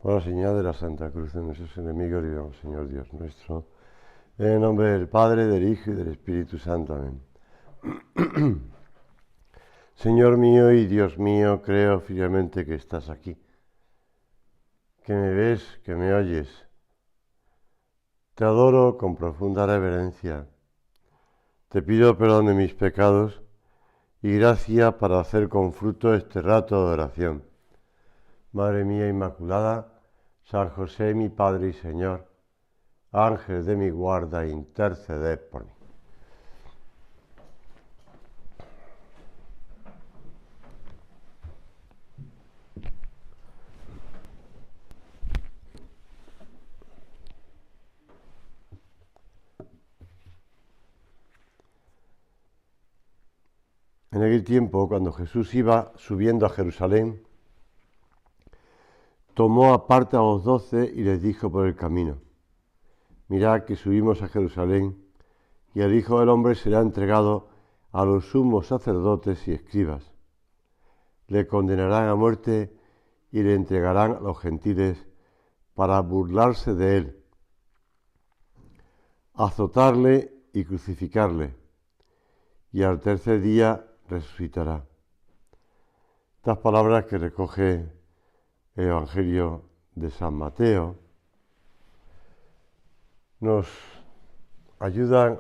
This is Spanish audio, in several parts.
Por la señal de la Santa Cruz de nuestros enemigos, libramos, Señor Dios nuestro. En el nombre del Padre, del Hijo y del Espíritu Santo. Amén. Señor mío y Dios mío, creo firmemente que estás aquí, que me ves, que me oyes. Te adoro con profunda reverencia. Te pido perdón de mis pecados y gracia para hacer con fruto este rato de oración. Madre mía Inmaculada, San José, mi Padre y Señor, ángel de mi guarda, interceded por mí. En aquel tiempo, cuando Jesús iba subiendo a Jerusalén, tomó aparte a los 12 y les dijo por el camino: Mirad que subimos a Jerusalén, y el Hijo del Hombre será entregado a los sumos sacerdotes y escribas. Le condenarán a muerte y le entregarán a los gentiles para burlarse de él, azotarle y crucificarle, y al tercer día resucitará. Estas palabras que recoge el Evangelio de San Mateo nos ayudan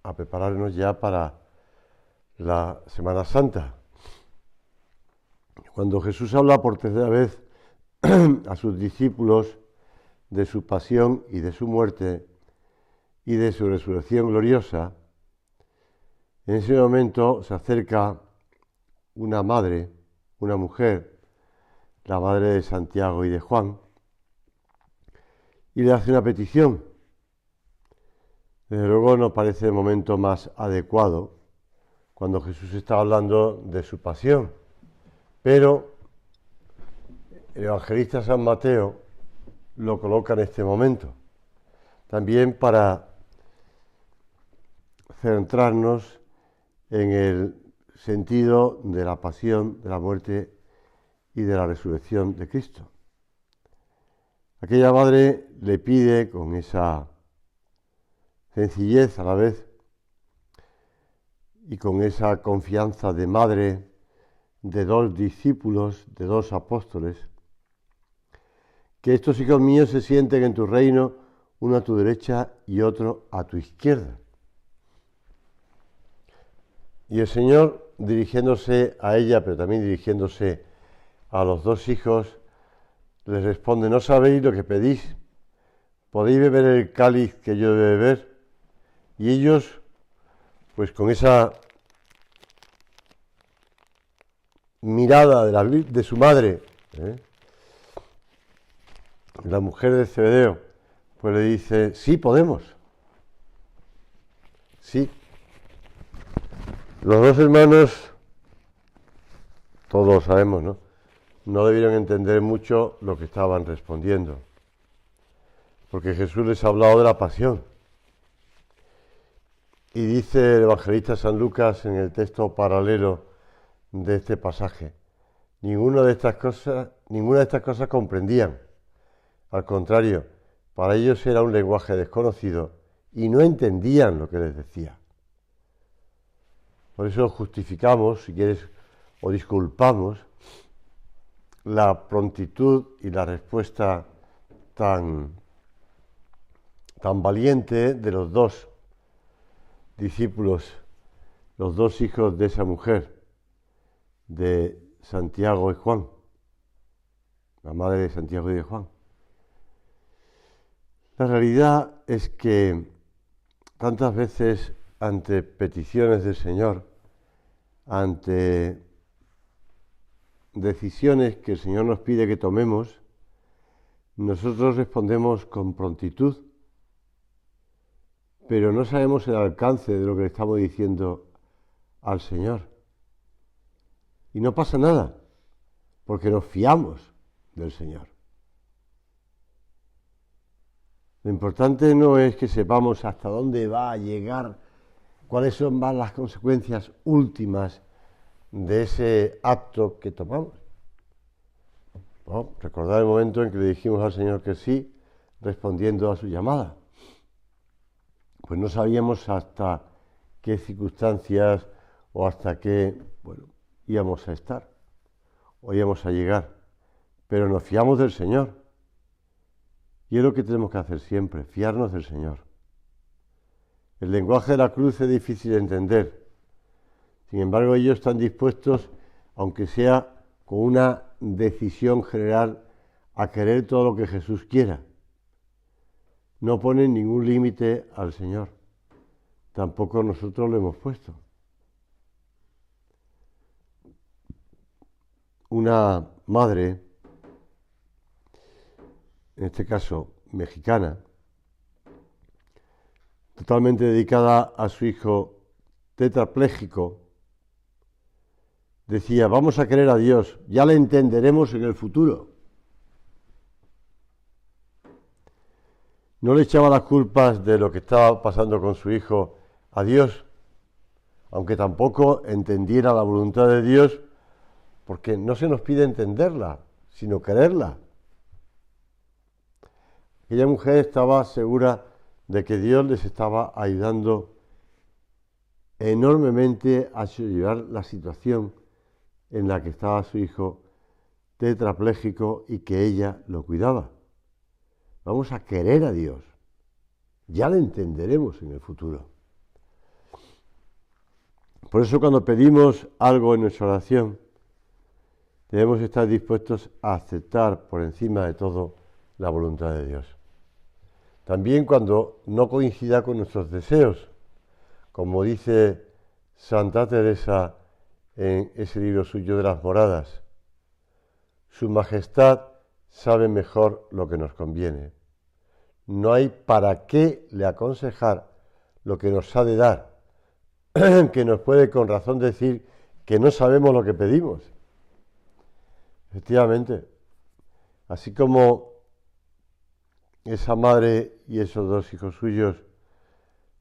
a prepararnos ya para la Semana Santa. Cuando Jesús habla por tercera vez a sus discípulos de su pasión y de su muerte y de su resurrección gloriosa, en ese momento se acerca una madre, una mujer, la madre de Santiago y de Juan, y le hace una petición. Desde luego no parece el momento más adecuado cuando Jesús está hablando de su pasión, pero el evangelista San Mateo lo coloca en este momento, también para centrarnos en el sentido de la pasión, de la muerte y de la resurrección de Cristo. Aquella madre le pide con esa sencillez a la vez y con esa confianza de madre de dos discípulos, de dos apóstoles, que estos hijos míos se sienten en tu reino, uno a tu derecha y otro a tu izquierda. Y el Señor, dirigiéndose a ella, pero también dirigiéndose a los dos hijos, les responde: ¿no sabéis lo que pedís? ¿Podéis beber el cáliz que yo he de beber? Y ellos, pues con esa mirada de su madre, la mujer de Zebedeo, pues le dice: sí, podemos. Sí. Los dos hermanos, todos lo sabemos, ¿no? No debieron entender mucho lo que estaban respondiendo, porque Jesús les ha hablado de la pasión. Y dice el evangelista San Lucas en el texto paralelo de este pasaje: ninguna de estas cosas comprendían. Al contrario, para ellos era un lenguaje desconocido y no entendían lo que les decía. Por eso justificamos, si quieres, o disculpamos la prontitud y la respuesta tan valiente de los dos discípulos, los dos hijos de esa mujer, de Santiago y Juan, la madre de Santiago y de Juan. La realidad es que tantas veces ante peticiones del Señor, ante decisiones que el Señor nos pide que tomemos, nosotros respondemos con prontitud, pero no sabemos el alcance de lo que le estamos diciendo al Señor. Y no pasa nada, porque nos fiamos del Señor. Lo importante no es que sepamos hasta dónde va a llegar, cuáles son más las consecuencias últimas de ese acto que tomamos. ¿no? Recordar el momento en que le dijimos al Señor que sí, respondiendo a su llamada. Pues no sabíamos hasta qué circunstancias o hasta qué, íbamos a estar o íbamos a llegar, pero nos fiamos del Señor. Y es lo que tenemos que hacer siempre, fiarnos del Señor. El lenguaje de la cruz es difícil de entender. Sin embargo, ellos están dispuestos, aunque sea con una decisión general, a querer todo lo que Jesús quiera. No ponen ningún límite al Señor. Tampoco nosotros lo hemos puesto. Una madre, en este caso mexicana, totalmente dedicada a su hijo tetrapléjico, decía, vamos a querer a Dios, ya le entenderemos en el futuro. No le echaba las culpas de lo que estaba pasando con su hijo a Dios, aunque tampoco entendiera la voluntad de Dios, porque no se nos pide entenderla, sino quererla. Aquella mujer estaba segura de que Dios les estaba ayudando enormemente a llevar la situación en la que estaba su hijo tetrapléjico y que ella lo cuidaba. Vamos a querer a Dios. Ya le entenderemos en el futuro. Por eso cuando pedimos algo en nuestra oración, debemos estar dispuestos a aceptar por encima de todo la voluntad de Dios. También cuando no coincida con nuestros deseos, como dice Santa Teresa en ese libro suyo de las moradas, Su Majestad sabe mejor lo que nos conviene. No hay para qué le aconsejar lo que nos ha de dar, que nos puede con razón decir que no sabemos lo que pedimos. Efectivamente, así como esa madre y esos dos hijos suyos,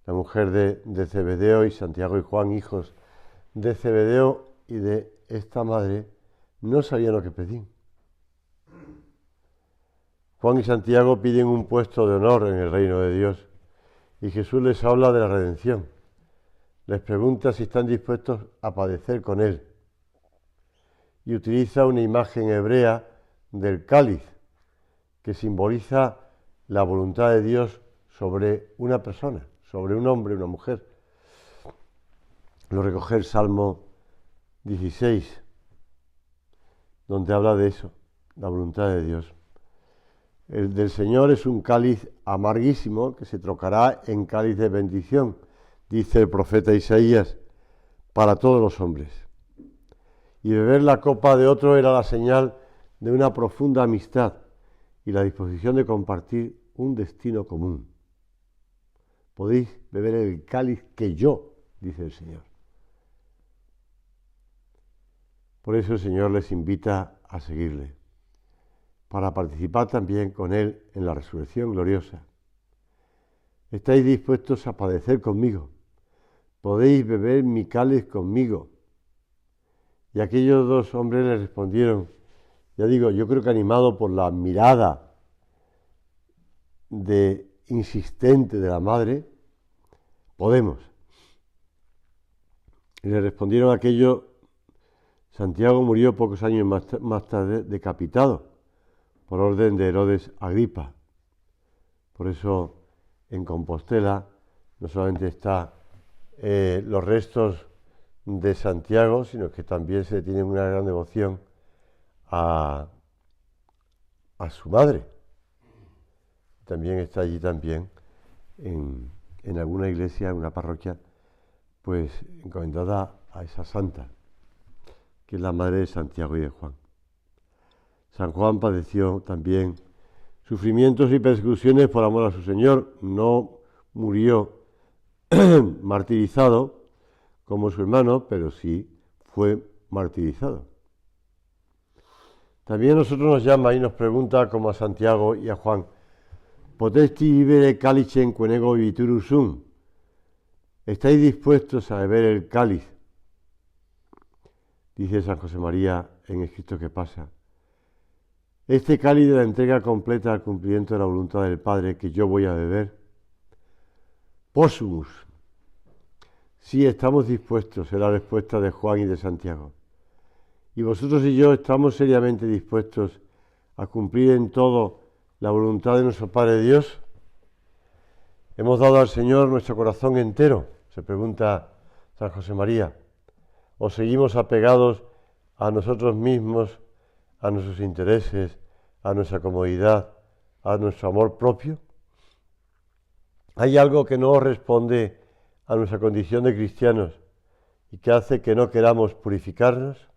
la mujer de Zebedeo y Santiago y Juan, hijos de Zebedeo y de esta madre, no sabían lo que pedían. Juan y Santiago piden un puesto de honor en el reino de Dios y Jesús les habla de la redención. Les pregunta si están dispuestos a padecer con Él y utiliza una imagen hebrea del cáliz que simboliza la voluntad de Dios sobre una persona, sobre un hombre, una mujer. Lo recoge el Salmo 16, donde habla de eso, la voluntad de Dios. El del Señor es un cáliz amarguísimo que se trocará en cáliz de bendición, dice el profeta Isaías, para todos los hombres. Y beber la copa de otro era la señal de una profunda amistad y la disposición de compartir un destino común. Podéis beber el cáliz que yo, dice el Señor. Por eso el Señor les invita a seguirle, para participar también con Él en la resurrección gloriosa. ¿Estáis dispuestos a padecer conmigo? ¿Podéis beber mi cáliz conmigo? Y aquellos dos hombres le respondieron, ya digo, yo creo que animado por la mirada insistente de la madre, podemos. Y le respondieron aquello, Santiago murió pocos años más tarde decapitado por orden de Herodes Agripa. Por eso en Compostela no solamente está los restos de Santiago, sino que también se tiene una gran devoción a su madre. También está allí también en alguna iglesia, en una parroquia, pues encomendada a esa santa, que es la madre de Santiago y de Juan. San Juan padeció también sufrimientos y persecuciones por amor a su Señor. No murió martirizado como su hermano, pero sí fue martirizado. También a nosotros nos llama y nos pregunta, como a Santiago y a Juan, «Potesti vivere calicen quenego viviturus sum». ¿Estáis dispuestos a beber el cáliz? Dice San José María en Escrito que pasa. Este cáliz de la entrega completa al cumplimiento de la voluntad del Padre que yo voy a beber, possumus. Sí, estamos dispuestos, es la respuesta de Juan y de Santiago. Y vosotros y yo estamos seriamente dispuestos a cumplir en todo la voluntad de nuestro Padre Dios. ¿Hemos dado al Señor nuestro corazón entero?, se pregunta San José María. ¿O seguimos apegados a nosotros mismos, a nuestros intereses, a nuestra comodidad, a nuestro amor propio? ¿Hay algo que no responde a nuestra condición de cristianos y que hace que no queramos purificarnos?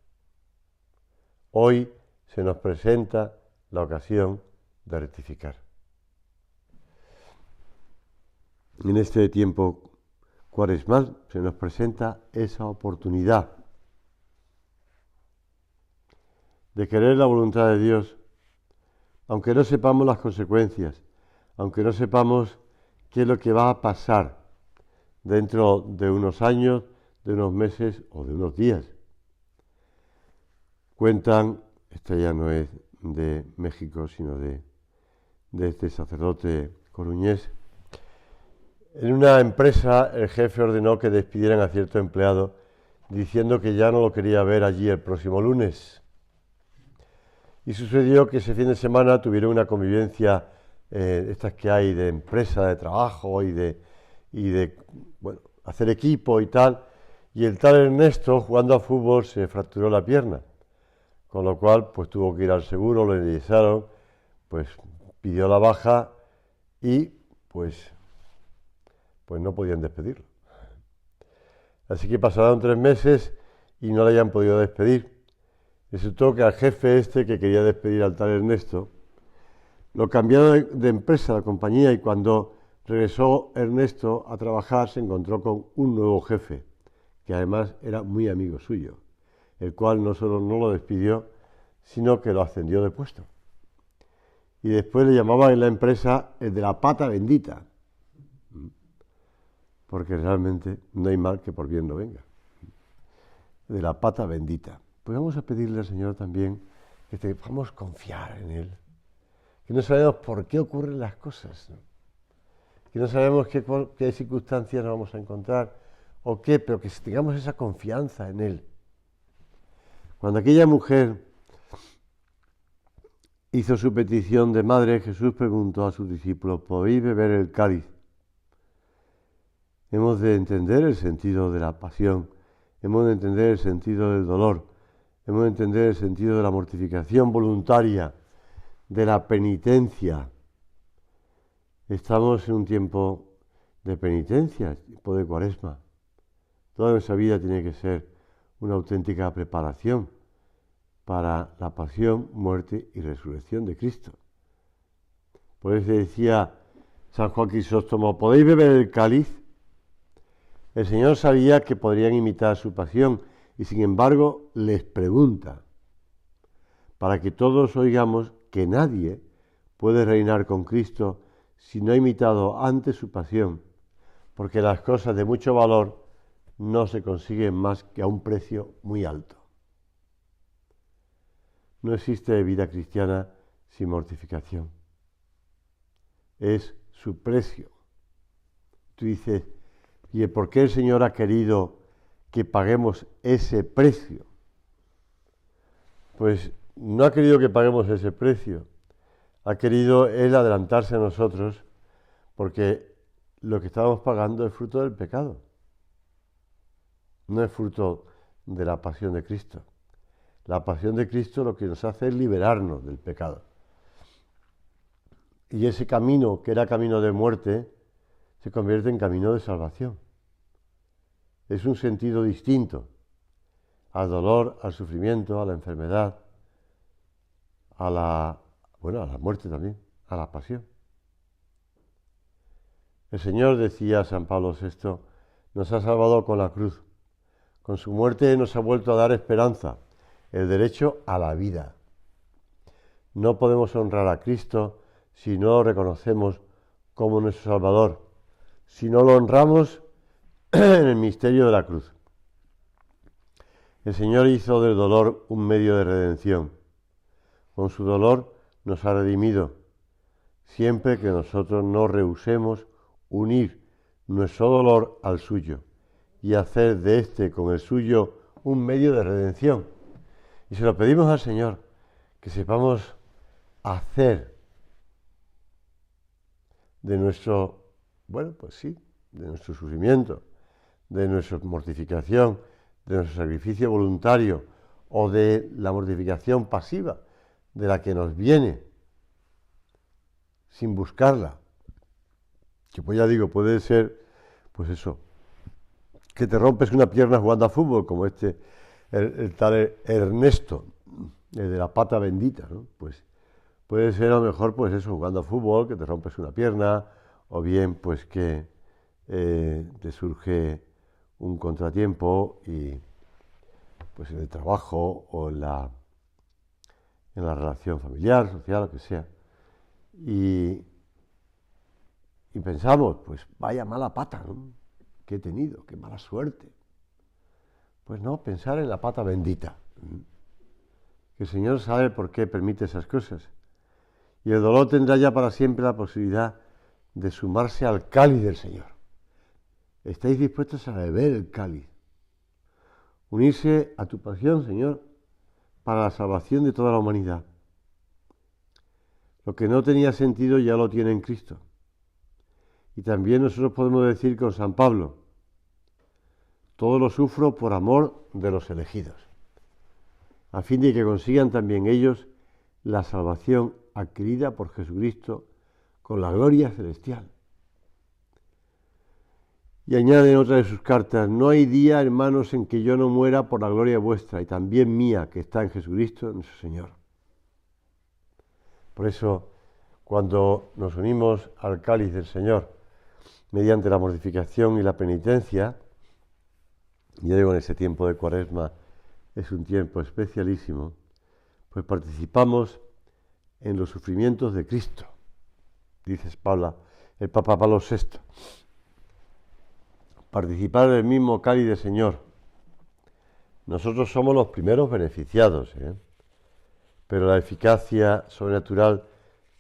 Hoy se nos presenta la ocasión de rectificar. En este tiempo cuaresmal se nos presenta esa oportunidad de querer la voluntad de Dios, aunque no sepamos las consecuencias, aunque no sepamos qué es lo que va a pasar dentro de unos años, de unos meses o de unos días. Cuentan, esta ya no es de México, sino de este sacerdote coruñés. En una empresa el jefe ordenó que despidieran a cierto empleado diciendo que ya no lo quería ver allí el próximo lunes. Y sucedió que ese fin de semana tuvieron una convivencia, estas que hay de empresa, de trabajo y de bueno, hacer equipo y tal. Y el tal Ernesto, jugando a fútbol, se fracturó la pierna. Con lo cual, pues tuvo que ir al seguro, lo ingresaron, pues pidió la baja y pues no podían despedirlo. Así que pasaron 3 meses y no le hayan podido despedir. Resultó que al jefe este que quería despedir al tal Ernesto, lo cambiaron de empresa, la compañía, y cuando regresó Ernesto a trabajar se encontró con un nuevo jefe, que además era muy amigo suyo, el cual no solo no lo despidió, sino que lo ascendió de puesto. Y después le llamaban en la empresa el de la pata bendita, porque realmente no hay mal que por bien no venga. De la pata bendita. Pues vamos a pedirle al Señor también que podamos confiar en Él, que no sabemos por qué ocurren las cosas, ¿no? Que no sabemos qué circunstancias nos vamos a encontrar o qué, pero que tengamos esa confianza en Él. Cuando aquella mujer hizo su petición de madre, Jesús preguntó a sus discípulos: ¿podéis beber el cáliz? Hemos de entender el sentido de la pasión, hemos de entender el sentido del dolor, hemos de entender el sentido de la mortificación voluntaria, de la penitencia. Estamos en un tiempo de penitencia, tiempo de Cuaresma. Toda nuestra vida tiene que ser una auténtica preparación para la pasión, muerte y resurrección de Cristo. Por eso decía San Juan Crisóstomo: ¿podéis beber el cáliz? El Señor sabía que podrían imitar su pasión y sin embargo les pregunta, para que todos oigamos que nadie puede reinar con Cristo si no ha imitado antes su pasión, porque las cosas de mucho valor no se consiguen más que a un precio muy alto. No existe vida cristiana sin mortificación. Es su precio. Tú dices: ¿y por qué el Señor ha querido que paguemos ese precio? Pues no ha querido que paguemos ese precio. Ha querido Él adelantarse a nosotros, porque lo que estábamos pagando es fruto del pecado. No es fruto de la pasión de Cristo. La pasión de Cristo lo que nos hace es liberarnos del pecado. Y ese camino, que era camino de muerte, se convierte en camino de salvación. Es un sentido distinto al dolor, al sufrimiento, a la enfermedad, a la muerte también, a la pasión. El Señor, decía San Pablo VI, nos ha salvado con la cruz. Con su muerte nos ha vuelto a dar esperanza, el derecho a la vida. No podemos honrar a Cristo si no lo reconocemos como nuestro Salvador, si no lo honramos en el misterio de la cruz. El Señor hizo del dolor un medio de redención. Con su dolor nos ha redimido, siempre que nosotros no rehusemos unir nuestro dolor al suyo y hacer de este con el suyo un medio de redención. Y se lo pedimos al Señor, que sepamos hacer de nuestro, de nuestro sufrimiento, de nuestra mortificación, de nuestro sacrificio voluntario o de la mortificación pasiva, de la que nos viene sin buscarla, que pues ya digo, puede ser, pues eso, que te rompes una pierna jugando a fútbol, como el tal Ernesto, el de la pata bendita, ¿no? Pues puede ser a lo mejor, pues eso, jugando a fútbol, que te rompes una pierna, o bien, pues que te surge un contratiempo y, pues en el trabajo o en la relación familiar, social, lo que sea. Y pensamos, pues vaya mala pata, ¿no?, que he tenido, qué mala suerte. Pues no, pensar en la pata bendita, que el Señor sabe por qué permite esas cosas. Y el dolor tendrá ya para siempre la posibilidad de sumarse al cáliz del Señor. ¿Estáis dispuestos a beber el cáliz? Unirse a tu pasión, Señor, para la salvación de toda la humanidad. Lo que no tenía sentido ya lo tiene en Cristo. Y también nosotros podemos decir con San Pablo, todo lo sufro por amor de los elegidos, a fin de que consigan también ellos la salvación adquirida por Jesucristo con la gloria celestial. Y añade en otra de sus cartas, no hay día, hermanos, en que yo no muera por la gloria vuestra y también mía, que está en Jesucristo nuestro Señor. Por eso, cuando nos unimos al cáliz del Señor, mediante la mortificación y la penitencia, y ya digo, en ese tiempo de Cuaresma es un tiempo especialísimo, pues participamos en los sufrimientos de Cristo, dice el Papa Pablo VI. Participar del mismo cáliz del Señor. Nosotros somos los primeros beneficiados, pero la eficacia sobrenatural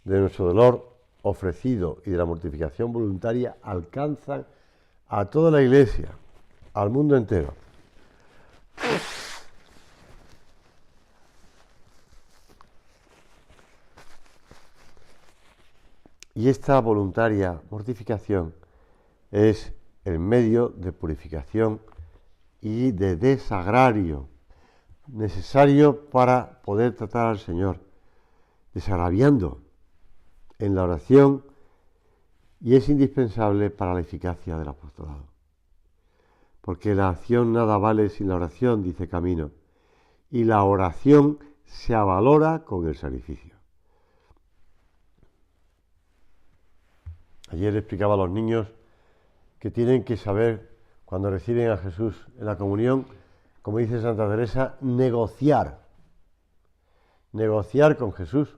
de nuestro dolor ofrecido y de la mortificación voluntaria alcanzan a toda la Iglesia, al mundo entero. Y esta voluntaria mortificación es el medio de purificación y de desagrario necesario para poder tratar al Señor, desagraviando en la oración, y es indispensable para la eficacia del apostolado. Porque la acción nada vale sin la oración, dice Camino, y la oración se avalora con el sacrificio. Ayer le explicaba a los niños que tienen que saber, cuando reciben a Jesús en la comunión, como dice Santa Teresa, negociar con Jesús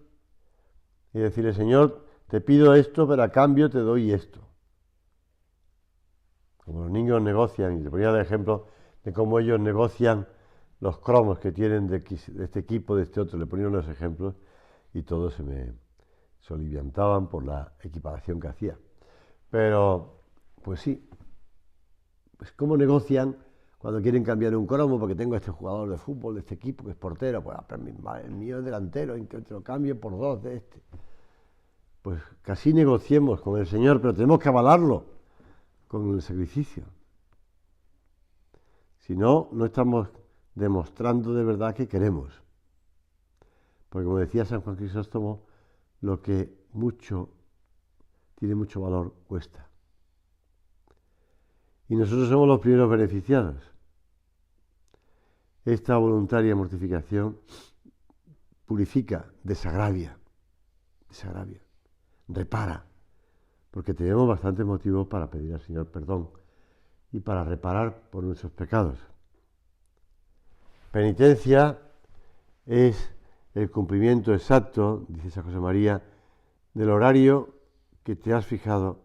y decirle, Señor, te pido esto, pero a cambio te doy esto. Como los niños negocian, y le ponía el ejemplo de cómo ellos negocian los cromos que tienen de este equipo, de este otro, le ponía unos ejemplos y todos se oliviantaban por la equiparación que hacía. Pero, pues sí, pues cómo negocian cuando quieren cambiar un cromo, porque tengo a este jugador de fútbol, de este equipo, que es portero, pues el mío es delantero, en que te lo cambio por dos de este. Pues casi negociemos con el Señor, pero tenemos que avalarlo con el sacrificio. Si no, no estamos demostrando de verdad que queremos. Porque como decía San Juan Crisóstomo, lo que tiene mucho valor, cuesta. Y nosotros somos los primeros beneficiados. Esta voluntaria mortificación purifica, desagravia, repara, porque tenemos bastantes motivos para pedir al Señor perdón y para reparar por nuestros pecados. Penitencia es el cumplimiento exacto, dice San José María, del horario que te has fijado,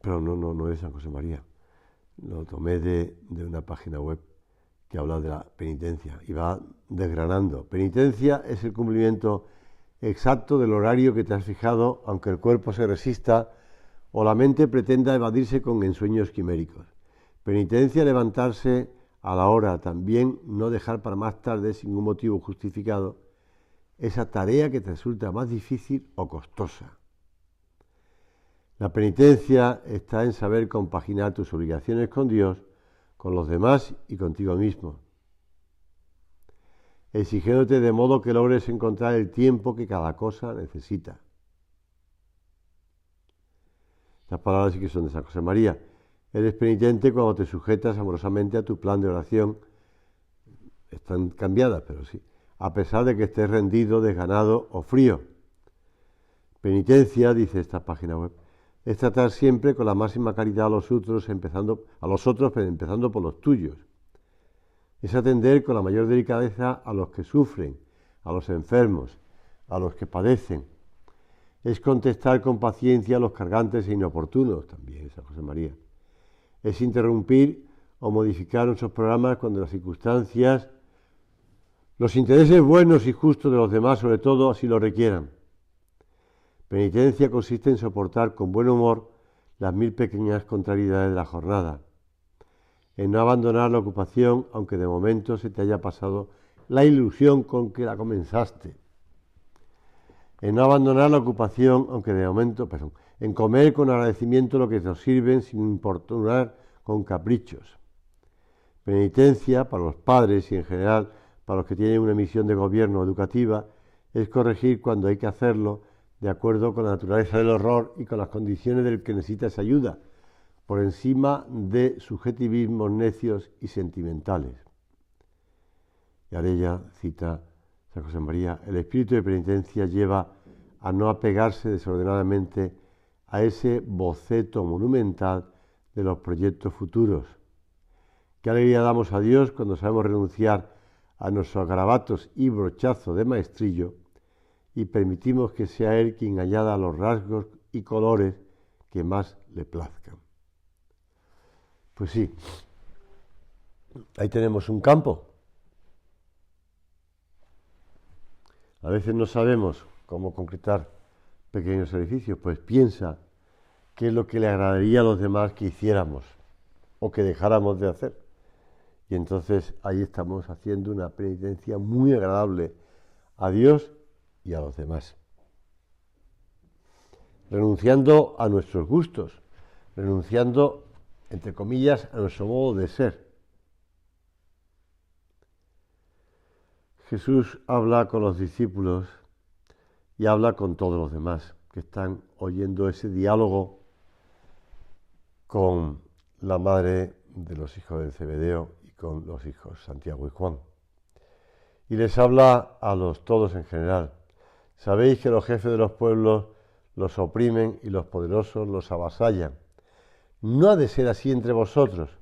pero no es San José María, lo tomé de una página web que habla de la penitencia y va desgranando. Penitencia es el cumplimiento exacto del horario que te has fijado, aunque el cuerpo se resista o la mente pretenda evadirse con ensueños quiméricos. Penitencia, levantarse a la hora, también no dejar para más tarde, sin un motivo justificado, esa tarea que te resulta más difícil o costosa. La penitencia está en saber compaginar tus obligaciones con Dios, con los demás y contigo mismo, exigiéndote de modo que logres encontrar el tiempo que cada cosa necesita. Estas palabras sí que son de San José María. Eres penitente cuando te sujetas amorosamente a tu plan de oración. Están cambiadas, pero sí. A pesar de que estés rendido, desganado o frío. Penitencia, dice esta página web, es tratar siempre con la máxima caridad a los otros, empezando por los tuyos. Es atender con la mayor delicadeza a los que sufren, a los enfermos, a los que padecen. Es contestar con paciencia a los cargantes e inoportunos, también San José María. Es interrumpir o modificar nuestros programas cuando las circunstancias, los intereses buenos y justos de los demás, sobre todo, así lo requieran. Penitencia consiste en soportar con buen humor las 1000 pequeñas contrariedades de la jornada, en no abandonar la ocupación, aunque de momento se te haya pasado la ilusión con que la comenzaste. En no abandonar la ocupación, aunque de momento, en comer con agradecimiento lo que nos sirven sin importunar con caprichos. Penitencia para los padres y en general para los que tienen una misión de gobierno educativa es corregir cuando hay que hacerlo de acuerdo con la naturaleza del horror y con las condiciones del que necesita esa ayuda, por encima de subjetivismos necios y sentimentales. Y ahora ella cita San José María, el espíritu de penitencia lleva a no apegarse desordenadamente a ese boceto monumental de los proyectos futuros. Qué alegría damos a Dios cuando sabemos renunciar a nuestros garabatos y brochazos de maestrillo y permitimos que sea Él quien añada los rasgos y colores que más le plazcan. Pues sí, ahí tenemos un campo. A veces no sabemos cómo concretar pequeños edificios, pues piensa qué es lo que le agradaría a los demás que hiciéramos o que dejáramos de hacer. Y entonces ahí estamos haciendo una penitencia muy agradable a Dios y a los demás. Renunciando a nuestros gustos, renunciando, entre comillas, a nuestro modo de ser. Jesús habla con los discípulos y habla con todos los demás que están oyendo ese diálogo con la madre de los hijos de Zebedeo y con los hijos Santiago y Juan. Y les habla a todos en general. Sabéis que los jefes de los pueblos los oprimen y los poderosos los avasallan. No ha de ser así entre vosotros.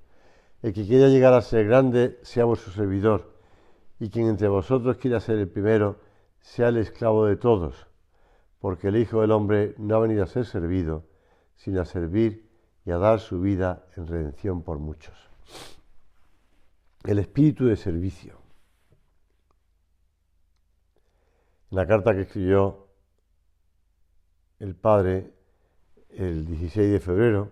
El que quiera llegar a ser grande sea vuestro servidor, y quien entre vosotros quiera ser el primero sea el esclavo de todos, porque el Hijo del Hombre no ha venido a ser servido, sino a servir y a dar su vida en redención por muchos. El espíritu de servicio. En la carta que escribió el Padre el 16 de febrero,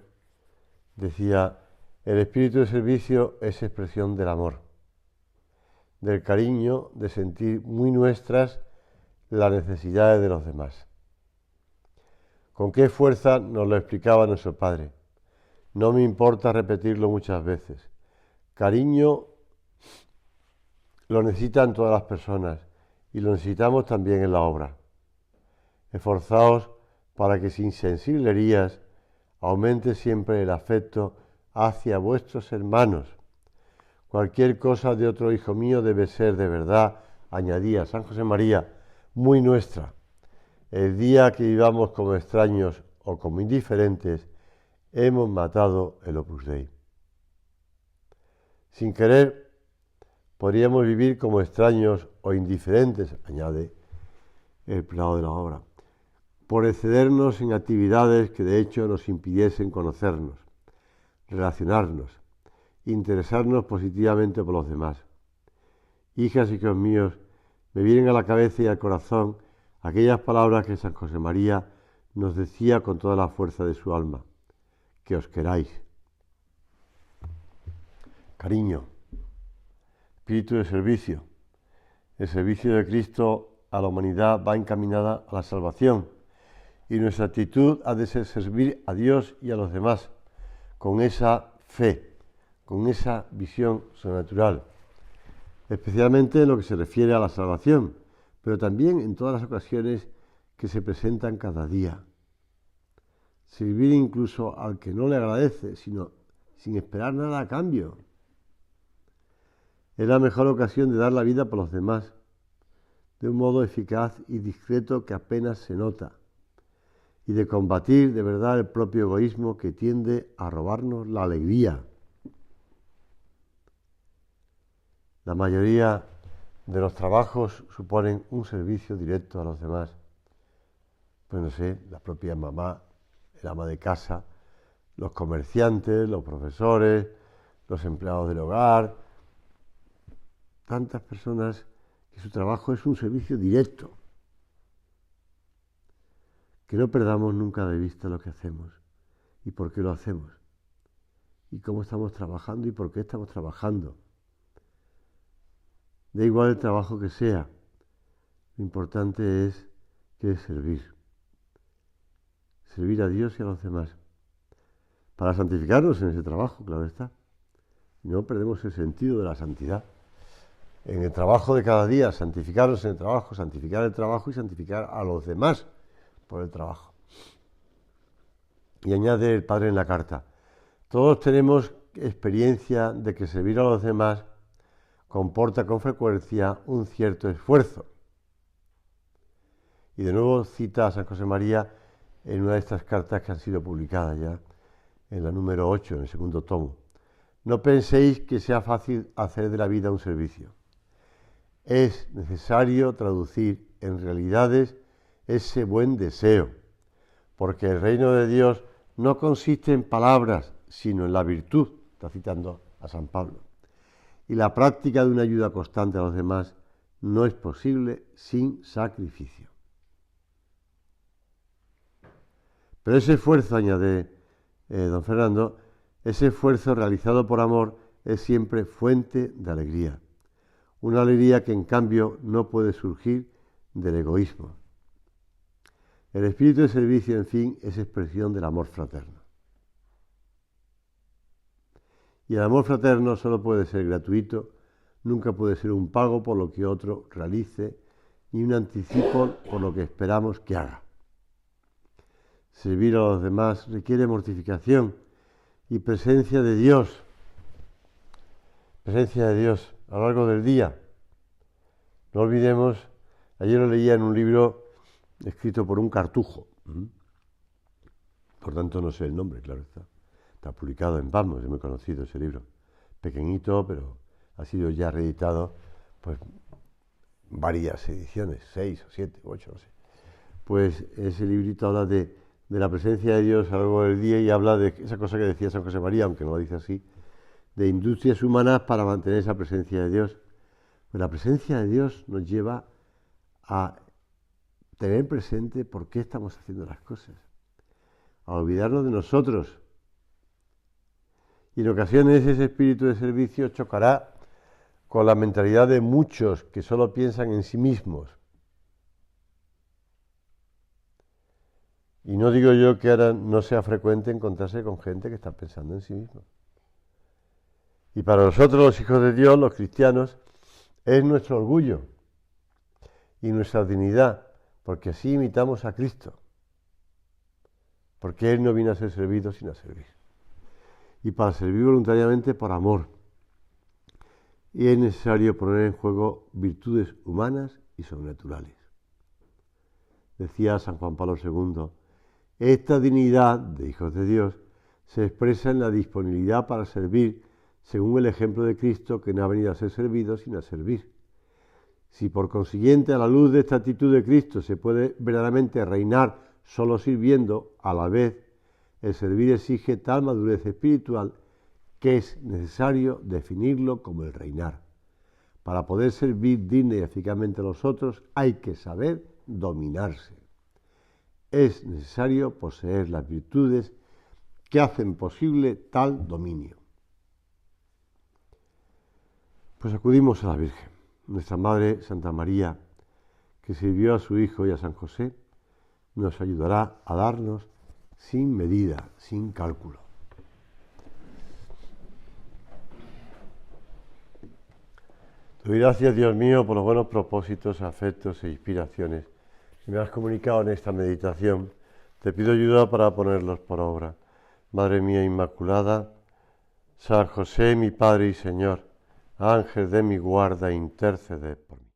decía: el espíritu de servicio es expresión del amor, del cariño, de sentir muy nuestras las necesidades de los demás. ¿Con qué fuerza nos lo explicaba nuestro Padre? No me importa repetirlo muchas veces. Cariño lo necesitan todas las personas y lo necesitamos también en la obra. Esforzaos para que sin sensiblerías aumente siempre el afecto hacia vuestros hermanos. Cualquier cosa de otro hijo mío debe ser de verdad, añadía San José María, muy nuestra. El día que vivamos como extraños o como indiferentes, hemos matado el Opus Dei. Sin querer, podríamos vivir como extraños o indiferentes, añade el prelado de la obra, por excedernos en actividades que de hecho nos impidiesen conocernos, relacionarnos, interesarnos positivamente por los demás. Hijas y hijos míos, me vienen a la cabeza y al corazón aquellas palabras que San José María nos decía con toda la fuerza de su alma: que os queráis. Cariño, espíritu de servicio. El servicio de Cristo a la humanidad va encaminada a la salvación, y nuestra actitud ha de ser servir a Dios y a los demás con esa fe, con esa visión sobrenatural, especialmente en lo que se refiere a la salvación, pero también en todas las ocasiones que se presentan cada día. Servir incluso al que no le agradece, sino sin esperar nada a cambio. Es la mejor ocasión de dar la vida por los demás, de un modo eficaz y discreto que apenas se nota, y de combatir de verdad el propio egoísmo que tiende a robarnos la alegría. La mayoría de los trabajos suponen un servicio directo a los demás. Pues no sé, la propia mamá, el ama de casa, los comerciantes, los profesores, los empleados del hogar, tantas personas que su trabajo es un servicio directo. Que no perdamos nunca de vista lo que hacemos y por qué lo hacemos, y cómo estamos trabajando y por qué estamos trabajando. Da igual el trabajo que sea, lo importante es que es servir a Dios y a los demás, para santificarnos en ese trabajo, claro está. Y no perdemos el sentido de la santidad. En el trabajo de cada día, santificarnos en el trabajo, santificar el trabajo y santificar a los demás por el trabajo. Y añade el Padre en la carta: todos tenemos experiencia de que servir a los demás comporta con frecuencia un cierto esfuerzo. Y de nuevo cita a San José María en una de estas cartas que han sido publicadas ya, en la número 8, en el segundo tomo. No penséis que sea fácil hacer de la vida un servicio. Es necesario traducir en realidades ese buen deseo, porque el reino de Dios no consiste en palabras, sino en la virtud. Está citando a San Pablo. Y la práctica de una ayuda constante a los demás no es posible sin sacrificio. Pero ese esfuerzo, añade don Fernando, ese esfuerzo realizado por amor es siempre fuente de alegría. Una alegría que en cambio no puede surgir del egoísmo. El espíritu de servicio, en fin, es expresión del amor fraterno. Y el amor fraterno solo puede ser gratuito, nunca puede ser un pago por lo que otro realice, ni un anticipo por lo que esperamos que haga. Servir a los demás requiere mortificación y presencia de Dios. Presencia de Dios a lo largo del día. No olvidemos, ayer lo leía en un libro escrito por un cartujo. Por tanto no sé el nombre, claro está. Está publicado en Patmos, es muy conocido ese libro. Pequeñito, pero ha sido ya reeditado, pues, varias ediciones, 6 o 7 o 8, no sé. Pues ese librito habla de la presencia de Dios a lo largo del día y habla de esa cosa que decía San José María, aunque no lo dice así, de industrias humanas para mantener esa presencia de Dios. Pues la presencia de Dios nos lleva a tener presente por qué estamos haciendo las cosas, a olvidarnos de nosotros. Y en ocasiones ese espíritu de servicio chocará con la mentalidad de muchos que solo piensan en sí mismos. Y no digo yo que ahora no sea frecuente encontrarse con gente que está pensando en sí misma. Y para nosotros, los hijos de Dios, los cristianos, es nuestro orgullo y nuestra dignidad, porque así imitamos a Cristo. Porque Él no vino a ser servido, sino a servir. Y para servir voluntariamente por amor. Y es necesario poner en juego virtudes humanas y sobrenaturales. Decía San Juan Pablo II, esta dignidad de hijos de Dios se expresa en la disponibilidad para servir según el ejemplo de Cristo, que no ha venido a ser servido, sino a servir. Si por consiguiente a la luz de esta actitud de Cristo se puede verdaderamente reinar solo sirviendo, a la vez el servir exige tal madurez espiritual que es necesario definirlo como el reinar, Para poder servir digna y eficazmente a los otros hay que saber dominarse. Es necesario poseer las virtudes que hacen posible tal dominio. Pues acudimos a la Virgen, nuestra Madre Santa María, que sirvió a su Hijo y a San José, nos ayudará a darnos sin medida, sin cálculo. Te doy gracias, Dios mío, por los buenos propósitos, afectos e inspiraciones que me has comunicado en esta meditación. Te pido ayuda para ponerlos por obra. Madre mía Inmaculada, San José, mi Padre y Señor, Ángel de mi guarda, intercede por mí.